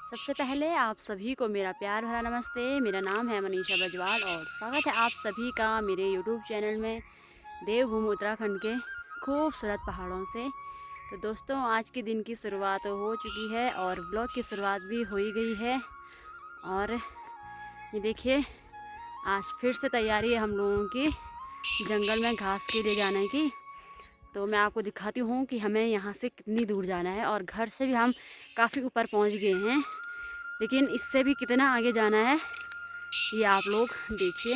सबसे पहले आप सभी को मेरा प्यार भरा नमस्ते। मेरा नाम है मनीषा बजवाल और स्वागत है आप सभी का मेरे यूट्यूब चैनल में देवभूमि उत्तराखंड के खूबसूरत पहाड़ों से। तो दोस्तों, आज के दिन की शुरुआत हो चुकी है और ब्लॉग की शुरुआत भी हो ही गई है। और ये देखिए, आज फिर से तैयारी है हम लोगों की जंगल में घास के लिए जाने की। तो मैं आपको दिखाती हूँ कि हमें यहाँ से कितनी दूर जाना है। और घर से भी हम काफ़ी ऊपर पहुँच गए हैं, लेकिन इससे भी कितना आगे जाना है ये आप लोग देखिए।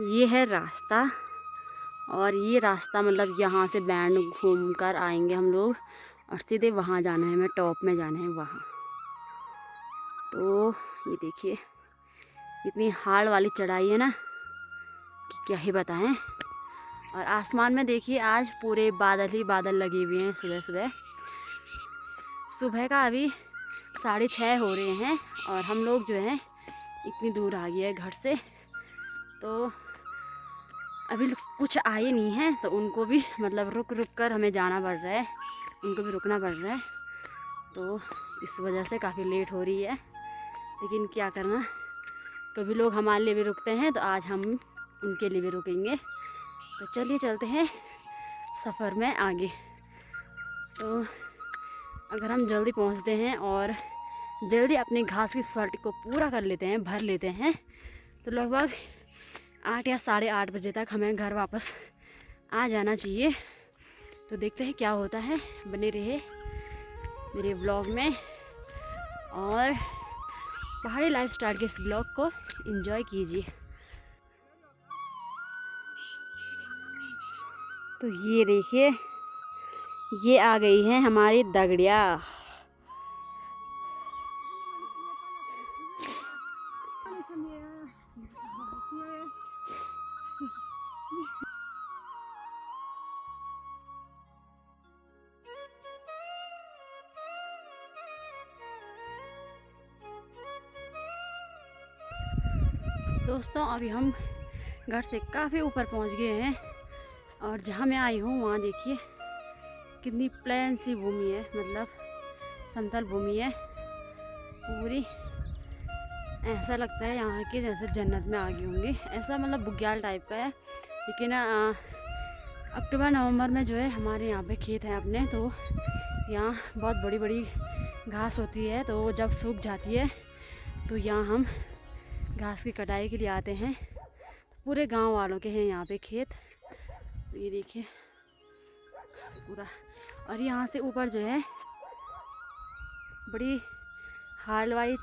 ये है रास्ता, और ये रास्ता मतलब यहाँ से बैंड घूम कर आएंगे हम लोग और सीधे वहाँ जाना है, हमें टॉप में जाना है वहाँ। तो ये देखिए, इतनी हार्ड वाली चढ़ाई है ना कि क्या ही बताएं। और आसमान में देखिए, आज पूरे बादल ही बादल लगे हुए हैं। सुबह का अभी 6:30 हो रहे हैं और हम लोग जो है इतनी दूर आ गए हैं घर से। तो अभी कुछ आए नहीं हैं, तो उनको भी मतलब रुक कर हमें जाना पड़ रहा है, उनको भी रुकना पड़ रहा है। तो इस वजह से काफ़ी लेट हो रही है, लेकिन क्या करना, कभी लोग हमारे लिए भी रुकते हैं, तो आज हम उनके लिए भी रुकेंगे। तो चलिए चलते हैं सफ़र में आगे। तो अगर हम जल्दी पहुंचते हैं और जल्दी अपनी घास की सवारी को पूरा कर लेते हैं, भर लेते हैं, तो लगभग 8 या 8:30 बजे तक हमें घर वापस आ जाना चाहिए। तो देखते हैं क्या होता है, बने रहे मेरे ब्लॉग में और पहाड़ी लाइफस्टाइल के इस ब्लॉग को एंजॉय कीजिए। तो ये देखिए, ये आ गई है हमारी दगड़िया। दोस्तों, अभी हम घर से काफ़ी ऊपर पहुंच गए हैं और जहां मैं आई हूं वहां देखिए कितनी प्लेन सी भूमि है, मतलब समतल भूमि है पूरी। ऐसा लगता है यहाँ के जैसे जन्नत में आ गई होंगी, ऐसा मतलब बुग्याल टाइप का है। लेकिन अक्टूबर नवंबर में जो है हमारे यहाँ पे खेत है अपने, तो यहाँ बहुत बड़ी बड़ी घास होती है। तो जब सूख जाती है तो यहाँ हम घास की कटाई के लिए आते हैं। पूरे गांव वालों के हैं यहाँ पे खेत। तो ये देखिए पूरा, और यहाँ से ऊपर जो है बड़ी हार्ड वाली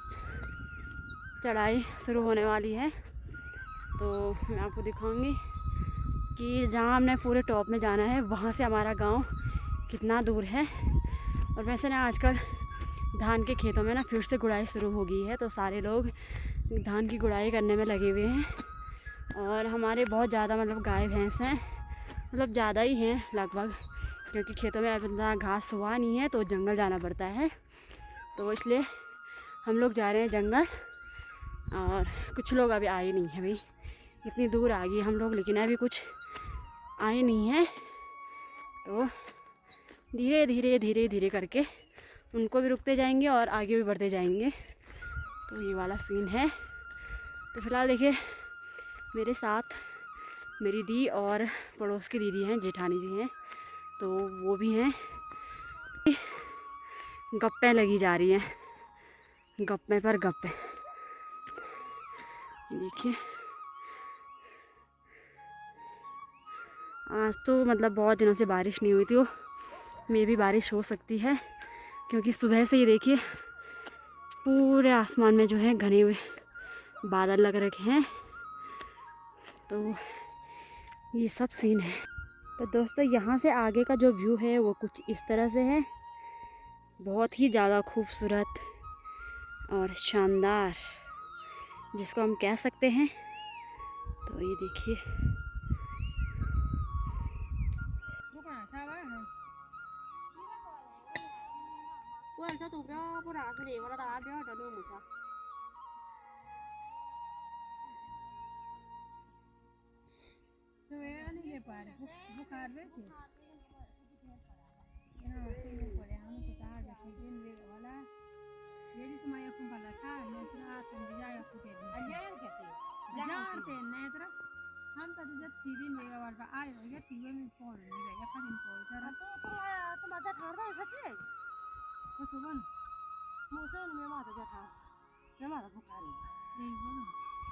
चढ़ाई शुरू होने वाली है। तो मैं आपको दिखाऊंगी कि जहाँ हमने पूरे टॉप में जाना है वहाँ से हमारा गांव कितना दूर है। और वैसे ना आजकल धान के खेतों में ना फिर से गुड़ाई शुरू हो गई है, तो सारे लोग धान की गुड़ाई करने में लगे हुए हैं। और हमारे बहुत ज़्यादा मतलब गाय भैंस हैं, मतलब ज़्यादा ही हैं लगभग, क्योंकि खेतों में अब इतना घास हुआ नहीं है तो जंगल जाना पड़ता है। तो इसलिए हम लोग जा रहे हैं जंगल। और कुछ लोग अभी आए नहीं हैं, भाई इतनी दूर आ गए हम लोग, लेकिन अभी कुछ आए नहीं हैं। तो धीरे धीरे धीरे धीरे करके उनको भी रुकते जाएंगे और आगे भी बढ़ते जाएंगे। तो ये वाला सीन है। तो फिलहाल देखिए, मेरे साथ मेरी दी और पड़ोस की दीदी हैं, जेठानी जी हैं, तो वो भी हैं। गप्पें लगी जा रही हैं, गप्पे पर गप्पे। देखिए, आज तो मतलब बहुत दिनों से बारिश नहीं हुई थी, वो में भी बारिश हो सकती है, क्योंकि सुबह से ही देखिए पूरे आसमान में जो है घने हुए बादल लग रखे हैं। तो ये सब सीन है। तो दोस्तों, यहाँ से आगे का जो व्यू है वो कुछ इस तरह से है, बहुत ही ज़्यादा खूबसूरत और शानदार, जिसको हम कह सकते हैं। तो ये देखिए, हम तो जब 3 दिन वेगा वाला आए हो गया 3 में फोन नहीं रहेगा फिर इन फोन सर तो आया तो मजा ठाड़ है सच है कुछ बन मुझे में माता जा था मैं माता बुखारी यही बोलो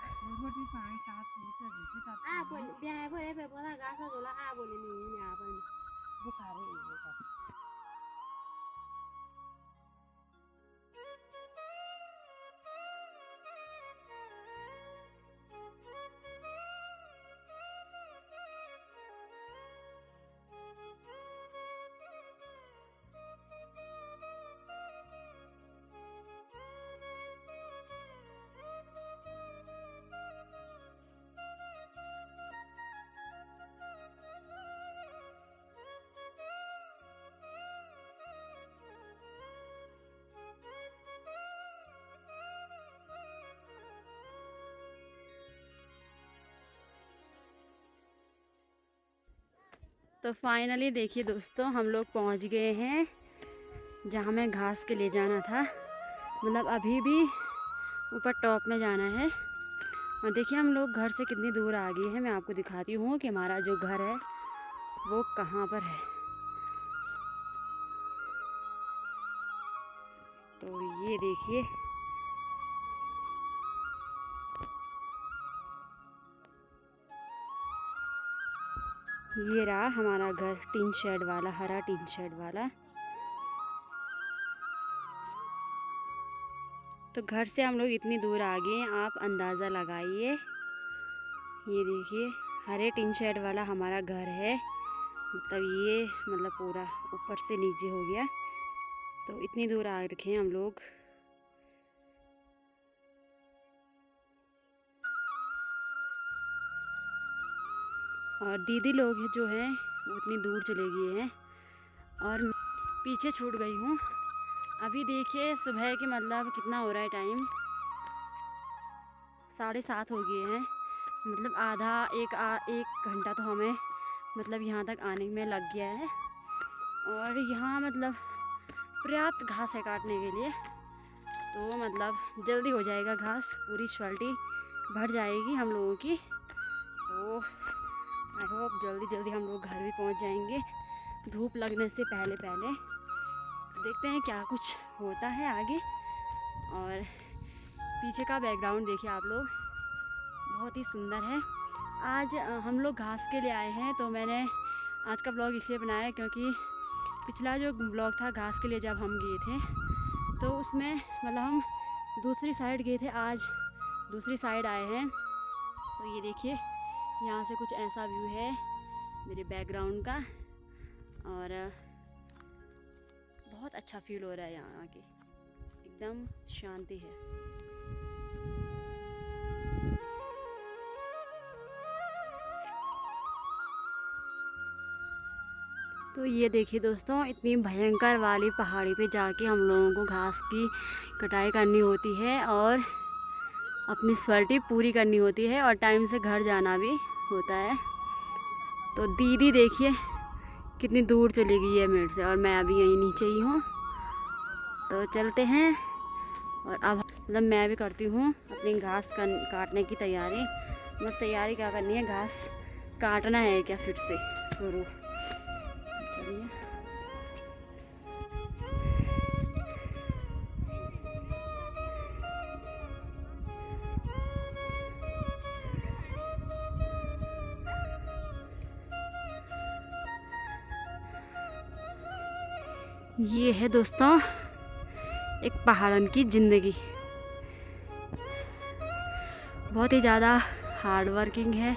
और रोटी पानी साथ मुझसे जैसे था आ बोल ब्याह बोले पे बोला गासा जोला आ बोले नहीं ने अपन बुखारी है सब तो फाइनली देखिए दोस्तों, हम लोग पहुंच गए हैं जहां हमें घास के लिए जाना था। मतलब अभी भी ऊपर टॉप में जाना है। और देखिए हम लोग घर से कितनी दूर आ गए हैं। मैं आपको दिखाती हूँ कि हमारा जो घर है वो कहाँ पर है। तो ये देखिए, ये रहा हमारा घर, टीन शेड वाला, हरा टीन शेड वाला। तो घर से हम लोग इतनी दूर आ गए हैं, आप अंदाज़ा लगाइए। ये देखिए हरे टीन शेड वाला हमारा घर है। मतलब पूरा ऊपर से नीचे हो गया। तो इतनी दूर आ रखे हैं हम लोग। और दीदी लोग जो हैं वो इतनी दूर चले गए हैं और पीछे छूट गई हूँ। अभी देखिए सुबह के मतलब कितना हो रहा है टाइम, 7:30 हो गए हैं। मतलब आधा एक घंटा तो हमें मतलब यहाँ तक आने में लग गया है। और यहाँ मतलब पर्याप्त घास है काटने के लिए। तो मतलब जल्दी हो जाएगा घास, पूरी क्वालिटी भर जाएगी हम लोगों की। तो आई होप जल्दी हम लोग घर भी पहुँच जाएंगे धूप लगने से पहले। देखते हैं क्या कुछ होता है आगे। और पीछे का बैकग्राउंड देखिए आप लोग, बहुत ही सुंदर है। आज हम लोग घास के लिए आए हैं। तो मैंने आज का ब्लॉग इसलिए बनाया क्योंकि पिछला जो ब्लॉग था घास के लिए जब हम गए थे तो उसमें मतलब हम दूसरी साइड गए थे, आज दूसरी साइड आए हैं। तो ये देखिए यहाँ से कुछ ऐसा व्यू है मेरे बैकग्राउंड का। और बहुत अच्छा फील हो रहा है यहाँ आके, एकदम शांति है। तो ये देखिए दोस्तों, इतनी भयंकर वाली पहाड़ी पे जाके हम लोगों को घास की कटाई करनी होती है और अपनी स्वैलिटी पूरी करनी होती है और टाइम से घर जाना भी होता है। तो दीदी देखिए कितनी दूर चली गई है मेरे से और मैं अभी यहीं नीचे ही हूँ। तो चलते हैं और अब मतलब मैं भी करती हूँ अपनी घास काटने की तैयारी। मतलब तैयारी क्या करनी है, घास काटना है क्या फिर से शुरू। चलिए ये है दोस्तों एक पहाड़न की ज़िंदगी। बहुत ही ज़्यादा हार्ड वर्किंग है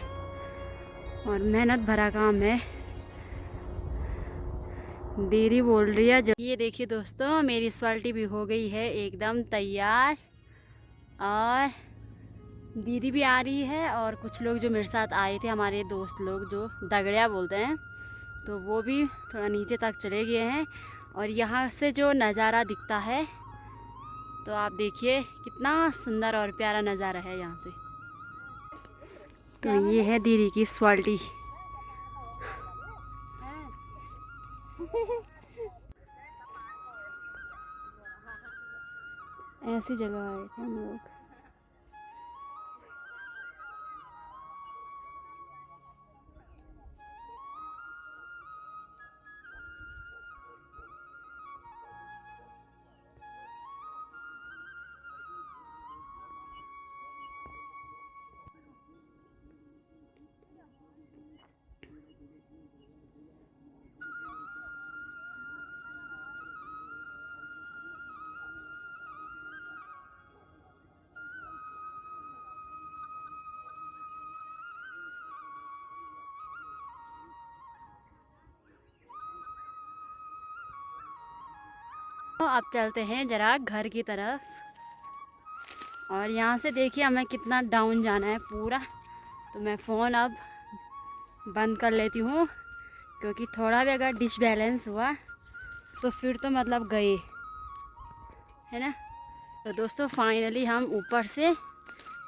और मेहनत भरा काम है। दीदी बोल रही है ये देखिए दोस्तों, मेरी स्वैलिटी भी हो गई है एकदम तैयार। और दीदी भी आ रही है और कुछ लोग जो मेरे साथ आए थे, हमारे दोस्त लोग जो दगड़िया बोलते हैं, तो वो भी थोड़ा नीचे तक चले गए हैं। और यहाँ से जो नज़ारा दिखता है तो आप देखिए कितना सुंदर और प्यारा नज़ारा है यहाँ से। तो ये है दीदी की स्वैलिटी। ऐसी जगह आए थे हम लोग। तो अब चलते हैं जरा घर की तरफ। और यहाँ से देखिए हमें कितना डाउन जाना है पूरा। तो मैं फ़ोन अब बंद कर लेती हूँ, क्योंकि थोड़ा भी अगर डिसबैलेंस हुआ तो फिर तो मतलब गए, है ना। तो दोस्तों फाइनली हम ऊपर से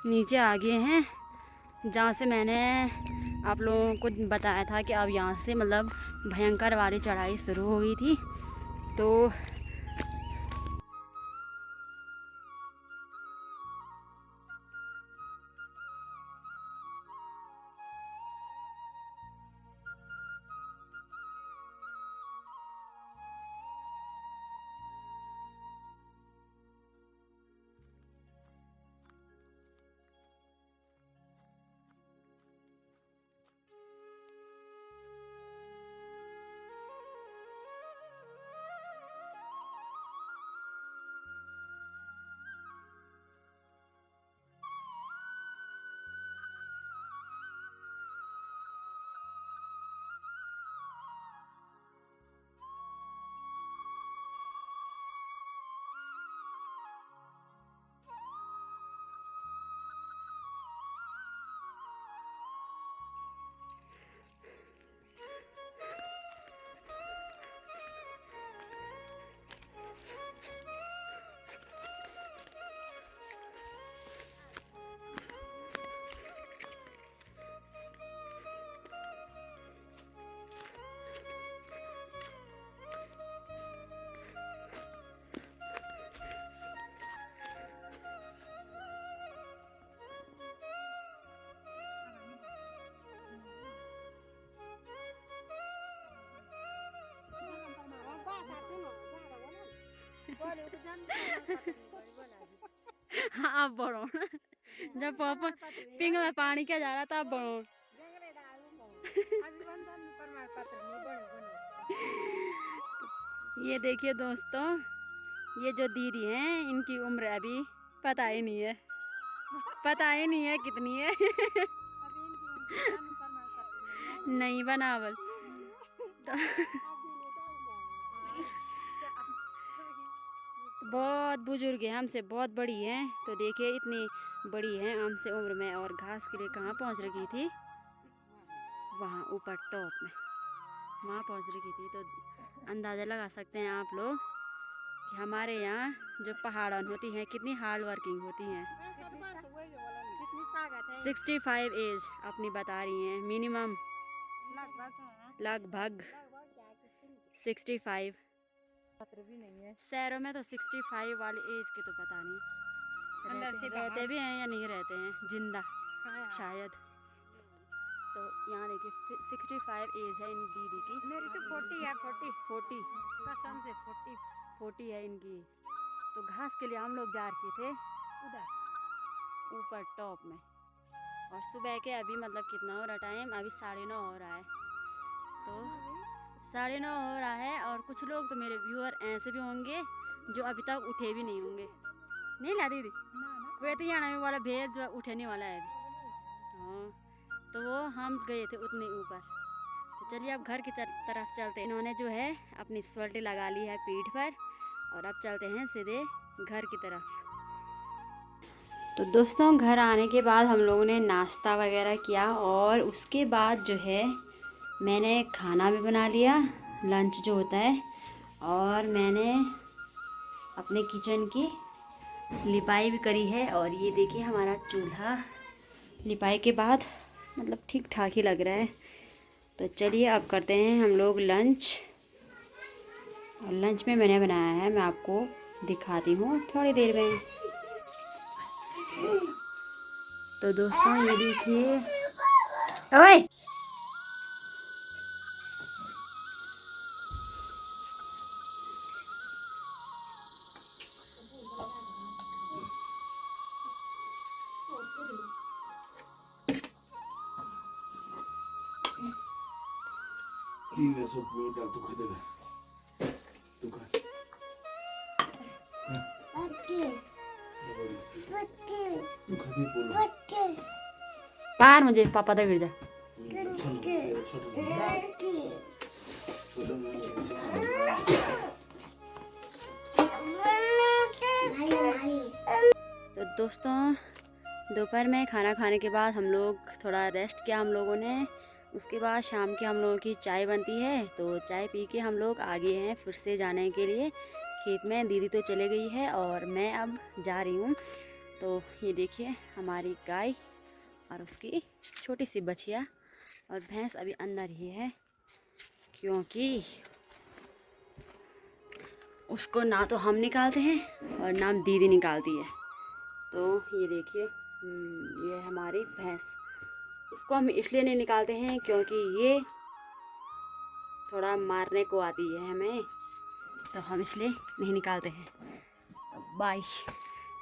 नीचे आ गए हैं, जहाँ से मैंने आप लोगों को बताया था कि अब यहाँ से मतलब भयंकर वाली चढ़ाई शुरू हो गई थी। तो हाँ अब बढ़ो जब पापा पिंग में पानी क्या जा रहा था, अब बढ़ो। ये देखिए दोस्तों, ये जो दीदी हैं इनकी उम्र अभी पता ही नहीं है, पता ही नहीं है कितनी है। नहीं बनावल तो बहुत बुजुर्ग है, हमसे बहुत बड़ी है। तो देखिए इतनी बड़ी है हमसे उम्र में, और घास के लिए कहाँ पहुँच रखी थी, वहाँ ऊपर टॉप में वहाँ पहुँच रखी थी। तो अंदाज़ा लगा सकते हैं आप लोग कि हमारे यहाँ जो पहाड़न होती हैं कितनी हार्ड वर्किंग होती हैं। 65 एज अपनी बता रही हैं मिनिमम, लगभग 65। भी नहीं है शहरों में तो 65 वाली एज के तो पता नहीं अंदर से रहते भी हैं या नहीं रहते हैं जिंदा, हाँ। शायद। तो यहाँ देखिए 65 एज है इन दीदी की। मेरी तो 40 है, 40 कसम से 40 है इनकी। तो घास के लिए हम लोग जा रखे थे उधर ऊपर टॉप में। और सुबह के अभी मतलब कितना हो रहा टाइम, अभी 9:30 हो रहा है। तो 9:30 हो रहा है, और कुछ लोग तो मेरे व्यूअर ऐसे भी होंगे जो अभी तक उठे भी नहीं होंगे। नहीं ला दीदी वे तो यहाँ वाला भेद जो उठे नहीं वाला है अभी। हाँ तो वो हम गए थे उतने ऊपर। तो चलिए अब घर की तरफ चलते हैं। इन्होंने जो है अपनी स्वेल्टी लगा ली है पीठ पर, और अब चलते हैं सीधे घर की तरफ। तो दोस्तों घर आने के बाद हम लोगों ने नाश्ता वगैरह किया, और उसके बाद जो है मैंने खाना भी बना लिया, लंच जो होता है। और मैंने अपने किचन की लिपाई भी करी है। और ये देखिए हमारा चूल्हा लिपाई के बाद मतलब ठीक ठाक ही लग रहा है। तो चलिए अब करते हैं हम लोग लंच। और लंच में मैंने बनाया है, मैं आपको दिखाती हूँ थोड़ी देर में। तो दोस्तों ये देखिए, ओए 你那时候不用这样，都快点来，都快。都快点过来。 पार मुझे पापा तक गिर जा। तो दोस्तों दोपहर में खाना खाने के बाद हम लोग थोड़ा रेस्ट किया हम लोगों ने। उसके बाद शाम की हम लोगों की चाय बनती है, तो चाय पी के हम लोग आगे हैं फिर से जाने के लिए खेत में। दीदी तो चले गई है और मैं अब जा रही हूँ। तो ये देखिए हमारी गाय और उसकी छोटी सी बछिया और भैंस अभी अंदर ही है, क्योंकि उसको ना तो हम निकालते हैं और ना दीदी निकालती है। तो ये देखिए ये हमारी भैंस, इसको हम इसलिए नहीं निकालते हैं क्योंकि ये थोड़ा मारने को आती है हमें, तो हम इसलिए नहीं निकालते हैं। तो बाय,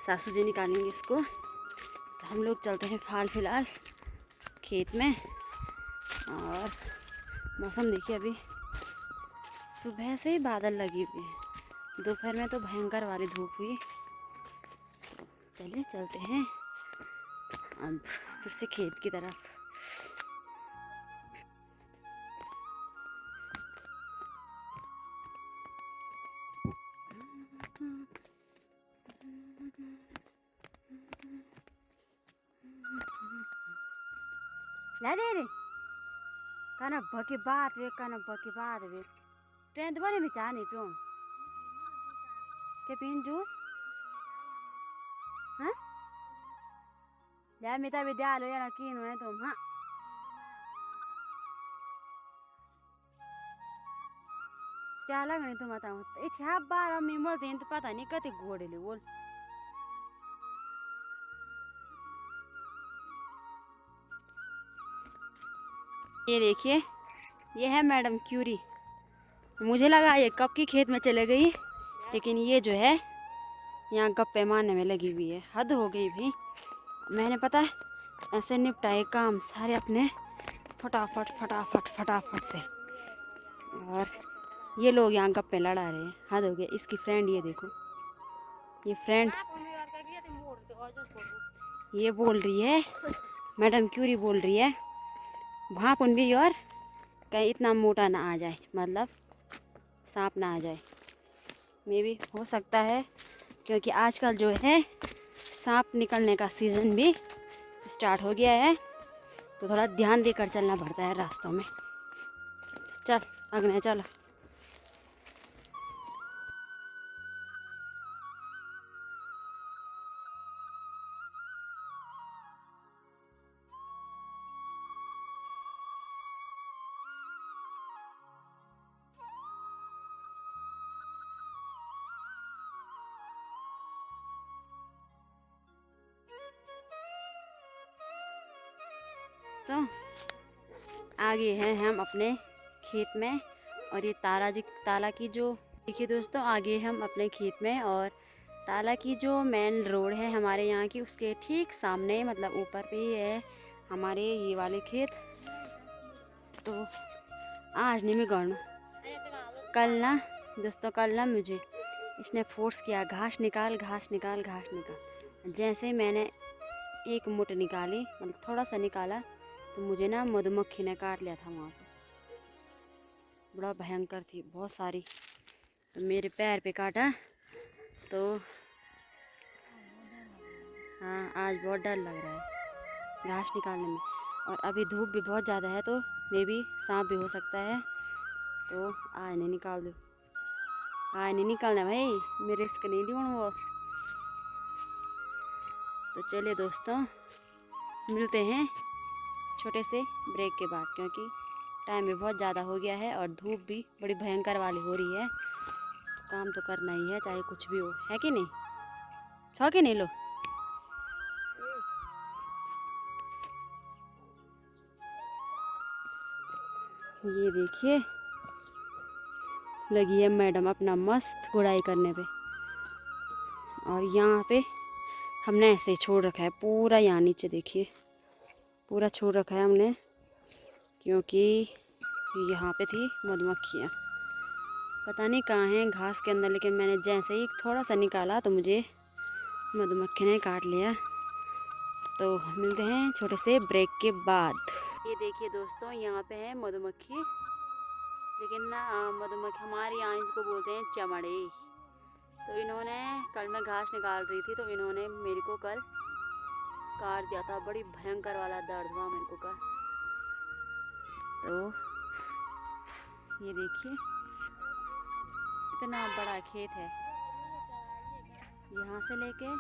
सासू जी निकालेंगे इसको। तो हम लोग चलते हैं फिलहाल खेत में। और मौसम देखिए, अभी सुबह से ही बादल लगी हुई है, दोपहर में तो भयंकर वाली धूप हुई। तो चलिए चलते हैं अब फिर से खेत की तरफ। ला दे रे काना बके बात वे टेंथ बने में चाहनी तुम के पीन जूस हाँ या मिता विद्यालय या कीन है तुम। हाँ क्या लगनी तुम बताऊँ इतना बार हम बोलते हैं तो पता नहीं कते घोड़े ले बोल। ये देखिए ये है मैडम क्यूरी। मुझे लगा ये कब की खेत में चले गई, लेकिन ये जो है यहाँ गप्पे मारने में लगी हुई है। हद हो गई भी, मैंने पता है ऐसे निपटाए काम सारे अपने फटाफट से, और ये लोग यहाँ गप्पे लड़ा रहे हैं। हद हो गया। इसकी फ्रेंड ये देखो, ये फ्रेंड ये बोल रही है, मैडम क्यूरी बोल रही है वहाँ पुन भी और कहीं इतना मोटा ना आ जाए, मतलब सांप ना आ जाए। मे भी हो सकता है, क्योंकि आजकल जो है सांप निकलने का सीज़न भी स्टार्ट हो गया है, तो थोड़ा ध्यान देकर चलना पड़ता है रास्तों में। चल अगने चल। तो आगे हैं हम अपने खेत में, और ये ताला की जो देखिए दोस्तों, आगे हम अपने खेत में, और ताला की जो मेन रोड है हमारे यहाँ की उसके ठीक सामने, मतलब ऊपर पे ही है हमारे ये वाले खेत। तो आज नहीं मैं गौर कल ना दोस्तों, कल ना मुझे इसने फोर्स किया घास निकाल। जैसे मैंने एक मुठ निकाली, मतलब थोड़ा सा निकाला, तो मुझे ना मधुमक्खी ने काट लिया था वहाँ पे। बड़ा भयंकर थी, बहुत सारी। तो मेरे पैर पे काटा, तो हाँ आज बहुत डर लग रहा है घास निकालने में। और अभी धूप भी बहुत ज़्यादा है, तो मे भी सांप भी हो सकता है। तो आज नहीं निकाल दो, आज नहीं निकालना भाई, मैं रिस्क नहीं लूँ वो। तो चलिए दोस्तों मिलते हैं छोटे से ब्रेक के बाद, क्योंकि टाइम भी बहुत ज़्यादा हो गया है और धूप भी बड़ी भयंकर वाली हो रही है। तो काम तो करना ही है चाहे कुछ भी हो, है कि नहीं? छो कि नहीं लो? ये देखिए लगी है मैडम अपना मस्त गुड़ाई करने पे। और यहाँ पे हमने ऐसे ही छोड़ रखा है पूरा, यहाँ नीचे देखिए पूरा छोड़ रखा है हमने, क्योंकि यहाँ पे थी मधुमक्खियाँ। पता नहीं कहाँ हैं, घास के अंदर, लेकिन मैंने जैसे ही थोड़ा सा निकाला तो मुझे मधुमक्खी ने काट लिया। तो मिलते हैं छोटे से ब्रेक के बाद। ये देखिए दोस्तों यहाँ पे है मधुमक्खी, लेकिन ना मधुमक्खी हमारे यहाँ इसको बोलते हैं चमड़े। तो इन्होंने कल मैं घास निकाल रही थी तो इन्होंने मेरे को कल काट दिया था, बड़ी भयंकर वाला दर्द हुआ मेरे को कल। तो ये देखिए इतना बड़ा खेत है, यहाँ से लेके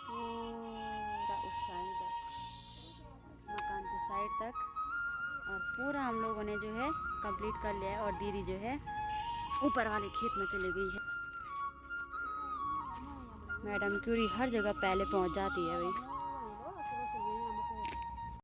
पूरा उस साइड तक, मकान के साइड तक, और पूरा हम लोगों ने जो है कंप्लीट कर लिया है। और दीदी जो है ऊपर वाले खेत में चली गई है। मैडम क्यूरी हर जगह पहले पहुंच जाती है भाई।